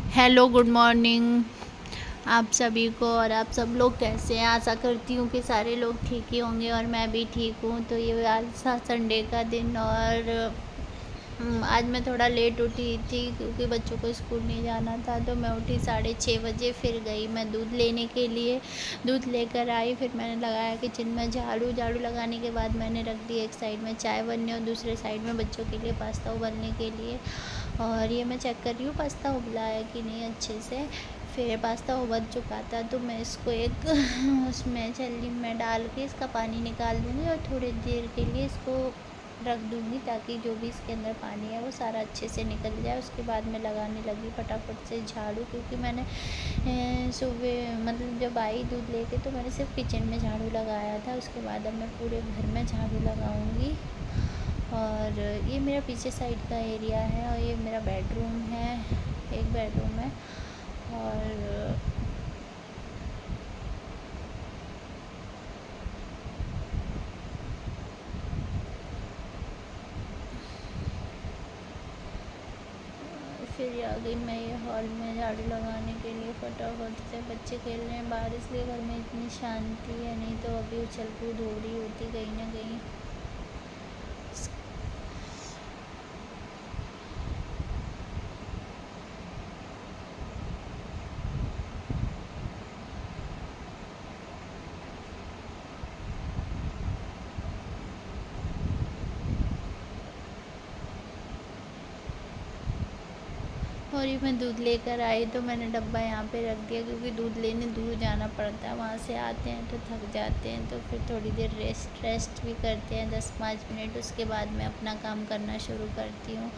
Hello, good morning आप सभी को। और आप सब लोग कैसे हैं? आशा करती हूँ कि सारे लोग ठीक ही होंगे और मैं भी ठीक हूँ। तो ये आज था संडे का दिन और आज मैं थोड़ा लेट उठी थी क्योंकि बच्चों को स्कूल नहीं जाना था। तो मैं उठी 6:30 बजे, फिर गई मैं दूध लेने के लिए। दूध लेकर आई, फिर मैंने लगाया किचन में झाड़ू। झाड़ू लगाने के बाद मैंने रख दी एक साइड में चाय बनने और दूसरे साइड में बच्चों के लिए पास्ता उबलने के लिए। और ये मैं चेक कर रही हूँ पास्ता उबला है कि नहीं अच्छे से। फिर पास्ता उबल चुका था तो मैं इसको एक उसमें छलनी में डाल के इसका पानी निकाल दूँगी और थोड़ी देर के लिए इसको रख दूँगी ताकि जो भी इसके अंदर पानी है वो सारा अच्छे से निकल जाए। उसके बाद मैं लगाने लगी फटाफट से झाड़ू, क्योंकि मैंने सुबह मतलब जब आई दूध लेके तो मैंने सिर्फ किचन में झाड़ू लगाया था। उसके बाद अब मैं पूरे घर में झाड़ू लगाऊँगी। और ये मेरा पीछे साइड का एरिया है और ये मेरा बेडरूम है, एक बेडरूम है। और फिर आ गई मैं ये हॉल में झाड़ू लगाने के लिए फटाफट से। बच्चे खेल रहे हैं बाहर, इसलिए घर में इतनी शांति है, नहीं तो अभी उछल कूद हो रही होती कहीं ना कहीं। और ये मैं दूध लेकर आई तो मैंने डब्बा यहाँ पे रख दिया, क्योंकि दूध लेने दूर जाना पड़ता है। वहाँ से आते हैं तो थक जाते हैं, तो फिर थोड़ी देर रेस्ट भी करते हैं 10-5 मिनट। उसके बाद मैं अपना काम करना शुरू करती हूँ।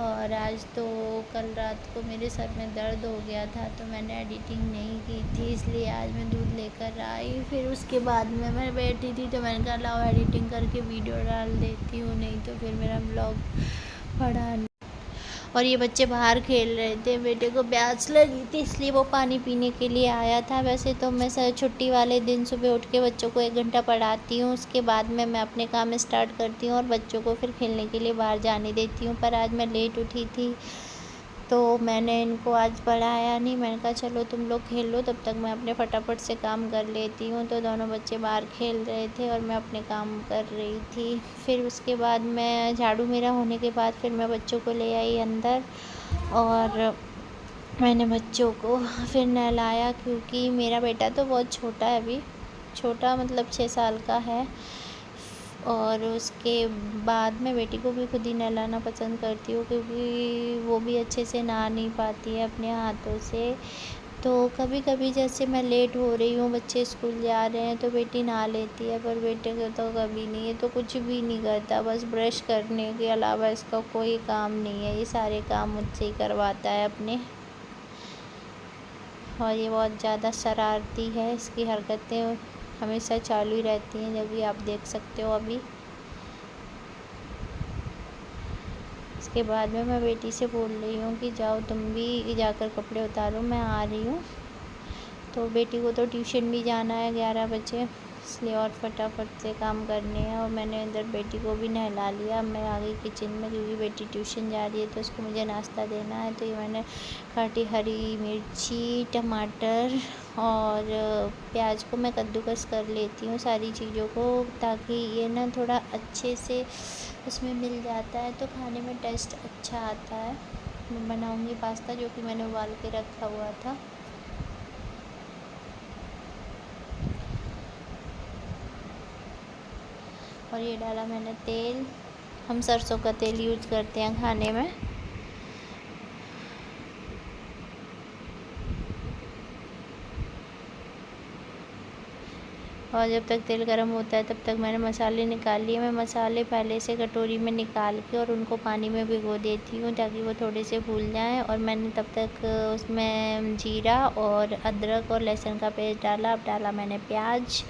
और आज तो कल रात को मेरे सर में दर्द हो गया था तो मैंने एडिटिंग नहीं की थी, इसलिए आज मैं दूध लेकर आई। फिर उसके बाद में मैं बैठी थी तो मैंने कहा लाओ एडिटिंग करके वीडियो डाल देती हूँ, नहीं तो फिर मेरा ब्लॉग पड़ा। और ये बच्चे बाहर खेल रहे थे, बेटे को प्यास लगी थी इसलिए वो पानी पीने के लिए आया था। वैसे तो मैं छुट्टी वाले दिन सुबह उठ के बच्चों को 1 घंटा पढ़ाती हूँ, उसके बाद में मैं अपने काम स्टार्ट करती हूँ और बच्चों को फिर खेलने के लिए बाहर जाने देती हूँ। पर आज मैं लेट उठी थी तो मैंने इनको आज पढ़ाया नहीं। मैंने कहा चलो तुम लोग खेल लो, तब तक मैं अपने फटाफट से काम कर लेती हूँ। तो दोनों बच्चे बाहर खेल रहे थे और मैं अपने काम कर रही थी। फिर उसके बाद मैं झाड़ू मेरा होने के बाद फिर मैं बच्चों को ले आई अंदर और मैंने बच्चों को फिर नहलाया, क्योंकि मेरा बेटा तो बहुत छोटा है अभी, छोटा मतलब 6 साल का है। और उसके बाद मैं बेटी को भी खुद ही नहलाना पसंद करती हूँ, क्योंकि वो भी अच्छे से नहा नहीं पाती है अपने हाथों से। तो कभी कभी जैसे मैं लेट हो रही हूँ, बच्चे स्कूल जा रहे हैं तो बेटी नहा लेती है, पर बेटे को तो कभी नहीं है, तो कुछ भी नहीं करता, बस ब्रश करने के अलावा इसका कोई काम नहीं है। ये सारे काम मुझसे ही करवाता है अपने। और ये बहुत ज़्यादा शरारती है, इसकी हरकतें हमेशा चालू ही रहती हैं, जब भी आप देख सकते हो अभी। इसके बाद में मैं बेटी से बोल रही हूँ कि जाओ तुम भी जाकर कपड़े उतारो, मैं आ रही हूँ। तो बेटी को तो ट्यूशन भी जाना है 11 बजे, इसलिए और फटाफट से काम करने हैं। और मैंने इधर बेटी को भी नहला लिया। अब मैं आ गई किचन में, क्योंकि बेटी ट्यूशन जा रही है तो उसको मुझे नाश्ता देना है। तो ये मैंने काटी हरी मिर्ची, टमाटर और प्याज को मैं कद्दूकस कर लेती हूँ सारी चीज़ों को, ताकि ये ना थोड़ा अच्छे से उसमें मिल जाता है तो खाने में टेस्ट अच्छा आता है। मैं बनाऊँगी पास्ता, जो कि मैंने उबाल के रखा हुआ था। और ये डाला मैंने तेल, हम सरसों का तेल यूज करते हैं खाने में। और जब तक तेल गर्म होता है तब तक मैंने मसाले निकाल लिए। मैं मसाले पहले से कटोरी में निकाल के और उनको पानी में भिगो देती हूँ ताकि वो थोड़े से फूल जाएं। और मैंने तब तक उसमें जीरा और अदरक और लहसुन का पेस्ट डाला। अब डाला मैंने प्याज,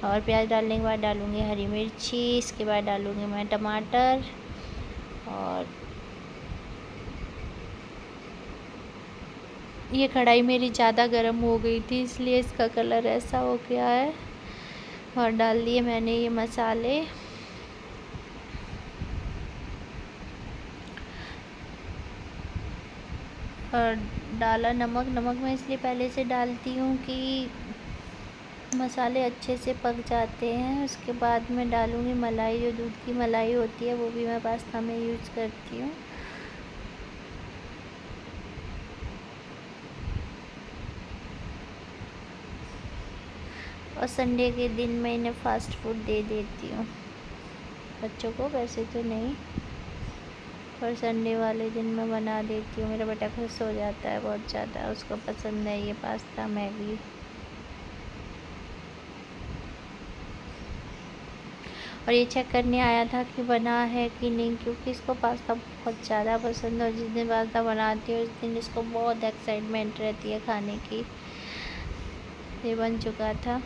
और प्याज डालने के बाद डालूँगी हरी मिर्ची, इसके बाद डालूँगी मैं टमाटर। और ये कढ़ाई मेरी ज़्यादा गर्म हो गई थी, इसलिए इसका कलर ऐसा हो गया है। और डाल दिए मैंने ये मसाले। और डाला नमक। नमक मैं इसलिए पहले से डालती हूँ कि मसाले अच्छे से पक जाते हैं। उसके बाद मैं डालूँगी मलाई, जो दूध की मलाई होती है वो भी मैं पास्ता में यूज़ करती हूँ। और संडे के दिन मैं इन्हें फ़ास्ट फूड दे देती हूँ बच्चों को, वैसे तो नहीं, पर संडे वाले दिन मैं बना देती हूँ। मेरा बेटा खुश हो जाता है बहुत ज़्यादा, उसको पसंद है ये पास्ता मैगी। और ये चेक करने आया था कि बना है कि नहीं, क्योंकि इसको पास्ता बहुत ज़्यादा पसंद है और जिस दिन पास्ता बनाती हूँ उस दिन इसको बहुत एक्साइटमेंट रहती है खाने की। ये बन चुका था।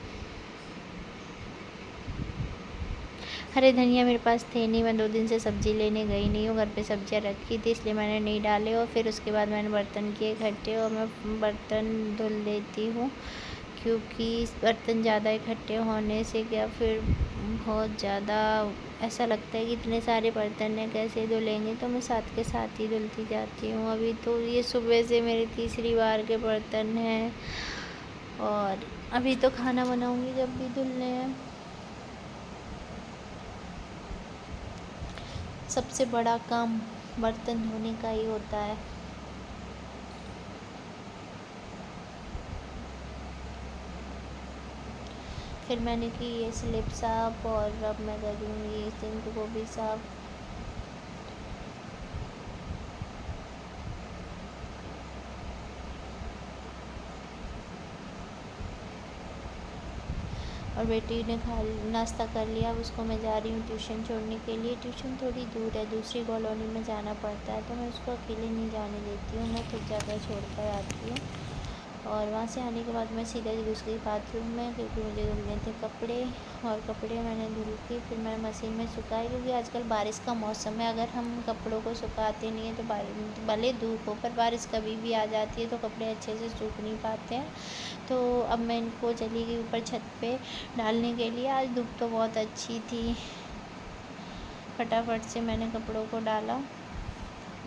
हरे धनिया मेरे पास थे नहीं, मैं 2 दिन से सब्ज़ी लेने गई नहीं हूँ, घर पे सब्जियाँ रखी थी इसलिए मैंने नहीं डाले। और फिर उसके बाद मैंने बर्तन किए इकट्ठे और मैं बर्तन धुल देती हूँ, क्योंकि बर्तन ज़्यादा इकट्ठे होने से क्या फिर बहुत ज़्यादा ऐसा लगता है कि इतने सारे बर्तन हैं कैसे धुलेंगे, तो मैं साथ के साथ ही धुलती जाती हूँ। अभी तो ये सुबह से मेरी तीसरी बार के बर्तन हैं और अभी तो खाना बनाऊँगी जब भी धुलने हैं। सबसे बड़ा काम बर्तन धोने का ही होता है। फिर मैंने की ये स्लिप साफ और अब मैं करूँगी सिंक को भी साफ। और बेटी ने नाश्ता कर लिया, अब उसको मैं जा रही हूँ ट्यूशन छोड़ने के लिए। ट्यूशन थोड़ी दूर है, दूसरी कॉलोनी में जाना पड़ता है, तो मैं उसको अकेले नहीं जाने देती हूँ, मैं खुद जाकर छोड़ कर आती हूँ। और वहाँ से आने के बाद मैं सीधा घुस गई बाथरूम में, क्योंकि मुझे धुलने थे कपड़े। और कपड़े मैंने धुल के फिर मैंने मशीन में सुखाए, क्योंकि आजकल बारिश का मौसम है, अगर हम कपड़ों को सुखाते नहीं हैं तो भले धूप हो पर बारिश कभी भी आ जाती है तो कपड़े अच्छे से सूख नहीं पाते हैं। तो अब मैं इनको चली गई ऊपर छत पे डालने के लिए। आज धूप तो बहुत अच्छी थी, फटाफट से मैंने कपड़ों को डाला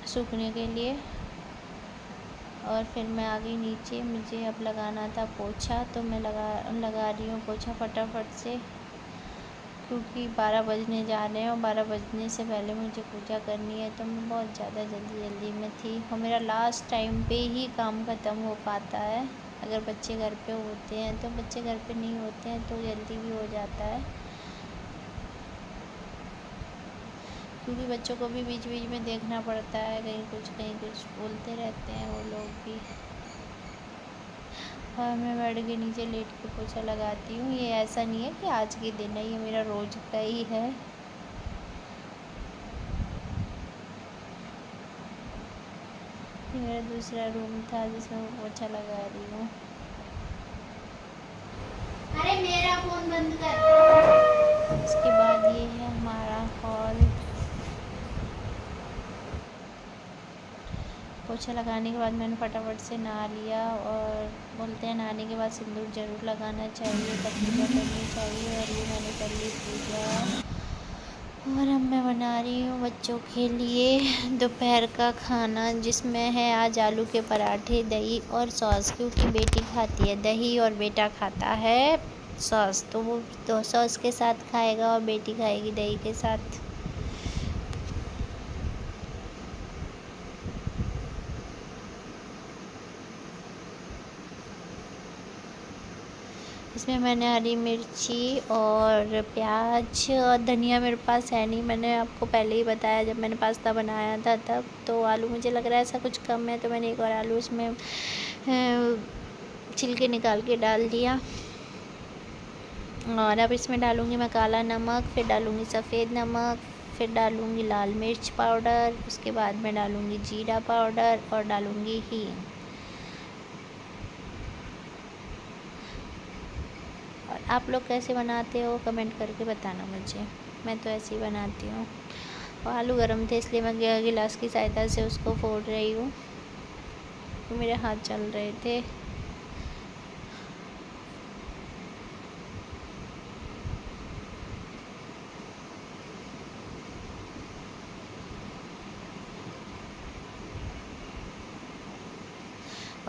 सूखने के लिए। और फिर मैं आ गई नीचे, मुझे अब लगाना था पोछा, तो मैं लगा रही हूँ पोछा फटाफट से, क्योंकि 12 बजने जा रहे हैं और 12 बजने से पहले मुझे पूजा करनी है, तो मैं बहुत ज़्यादा जल्दी में थी। और मेरा लास्ट टाइम पे ही काम ख़त्म हो पाता है। अगर बच्चे घर पे होते हैं तो, बच्चे घर पे नहीं होते हैं तो जल्दी भी हो जाता है, क्योंकि बच्चों को भी बीच बीच में देखना पड़ता है, कहीं कुछ बोलते रहते हैं वो लोग भी। और मैं बेड के नीचे लेट के पोछा लगाती हूँ। ये ऐसा नहीं है कि आज के दिन है, ये मेरा रोज़ का ही है। ये मेरा दूसरा रूम था जिसमें मैं पोछा लगा रही हूँ। अरे मेरा फ़ोन बंद कर। इसके बाद ये है हमारा हॉल। पोछा लगाने के बाद मैंने फटाफट से नहा लिया, और बोलते हैं नहाने के बाद सिंदूर ज़रूर लगाना चाहिए, तब पूजा करनी चाहिए। और ये मैंने कर ली पूजा। और अब मैं बना रही हूँ बच्चों के लिए दोपहर का खाना, जिसमें है आज आलू के पराठे, दही और सॉस, क्योंकि बेटी खाती है दही और बेटा खाता है सॉस, तो वो तो सॉस के साथ खाएगा और बेटी खाएगी दही के साथ। इसमें मैंने हरी मिर्ची और प्याज और धनिया मेरे पास है नहीं, मैंने आपको पहले ही बताया जब मैंने पास्ता बनाया था तब। तो आलू मुझे लग रहा है ऐसा कुछ कम है, तो मैंने एक और आलू इसमें छिलके निकाल के डाल दिया। और अब इसमें डालूँगी मैं काला नमक, फिर डालूँगी सफ़ेद नमक, फिर डालूँगी लाल मिर्च पाउडर, उसके बाद मैं डालूँगी जीरा पाउडर और डालूँगी हींग। और आप लोग कैसे बनाते हो कमेंट करके बताना मुझे, मैं तो ऐसे ही बनाती हूँ। और आलू गर्म थे इसलिए मैं गिलास की सहायता से उसको फोड़ रही हूँ, तो मेरे हाथ चल रहे थे।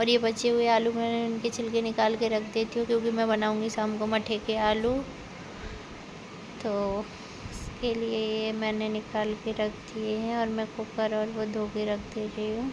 और ये बचे हुए आलू मैंने उनके छिलके निकाल के रख देती हूँ, क्योंकि मैं बनाऊँगी शाम को मठे के आलू। तो उसके लिए ये मैंने निकाल के रख दिए हैं और मैं कुकर और वो धो के रख दे रही हूँ।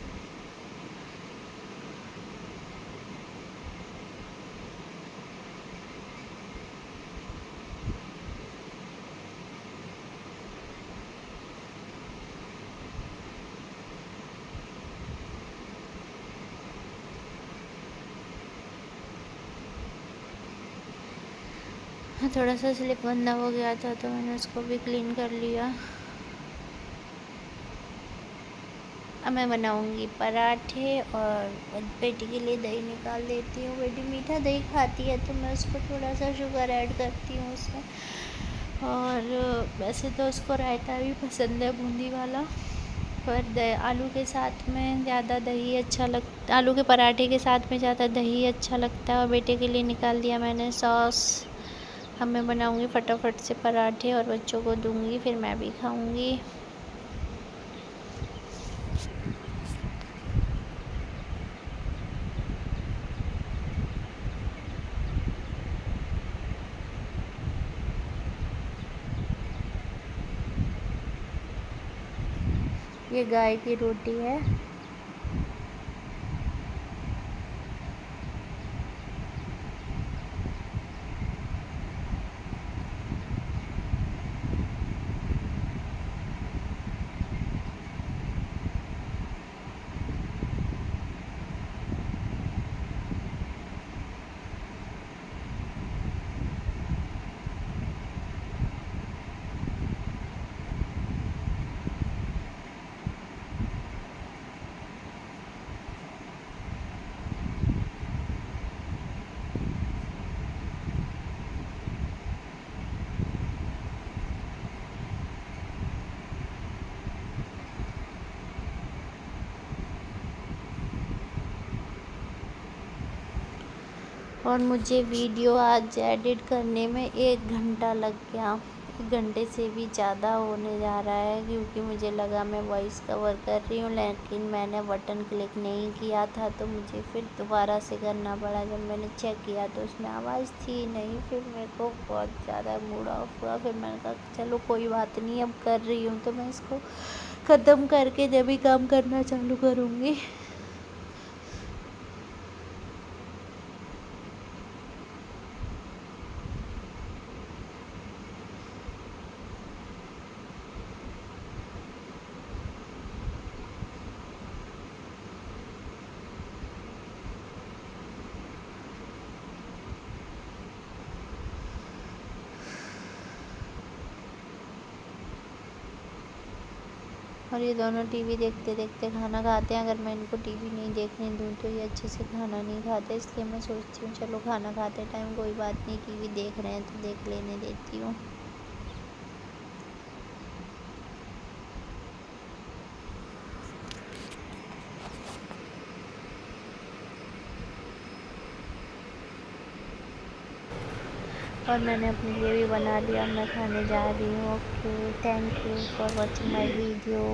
थोड़ा सा स्लिप गंदा हो गया था तो मैंने उसको भी क्लीन कर लिया। अब मैं बनाऊंगी पराठे और बेटी के लिए दही निकाल देती हूँ। बेटी मीठा दही खाती है तो मैं उसको थोड़ा सा शुगर ऐड करती हूँ उसमें। और वैसे तो उसको रायता भी पसंद है बूंदी वाला, पर आलू के साथ में ज़्यादा दही अच्छा लगता, आलू के पराठे के साथ में ज़्यादा दही अच्छा लगता है। और बेटे के लिए निकाल दिया मैंने सॉस। अब मैं बनाऊंगी फटाफट से पराठे और बच्चों को दूंगी, फिर मैं भी खाऊंगी। ये गाय की रोटी है। और मुझे वीडियो आज एडिट करने में 1 घंटा लग गया। 1 घंटे से भी ज़्यादा होने जा रहा है, क्योंकि मुझे लगा मैं वॉइस कवर कर रही हूँ, लेकिन मैंने बटन क्लिक नहीं किया था तो मुझे फिर दोबारा से करना पड़ा। जब मैंने चेक किया तो उसमें आवाज़ थी नहीं। फिर मेरे को बहुत ज़्यादा मूड ऑफ हुआ। फिर मैंने कहा चलो कोई बात नहीं, अब कर रही हूँ तो मैं इसको ख़त्म करके जब भी काम करना चालू करूँगी। और ये दोनों टीवी देखते देखते खाना खाते हैं। अगर मैं इनको टीवी नहीं देखने दूँ तो ये अच्छे से खाना नहीं खाते, इसलिए मैं सोचती हूँ चलो खाना खाते टाइम कोई बात नहीं, टीवी देख रहे हैं तो देख लेने देती हूँ। और मैंने अपने लिए भी बना लिया, मैं खाने जा रही हूँ। Okay, thank you for watching my video.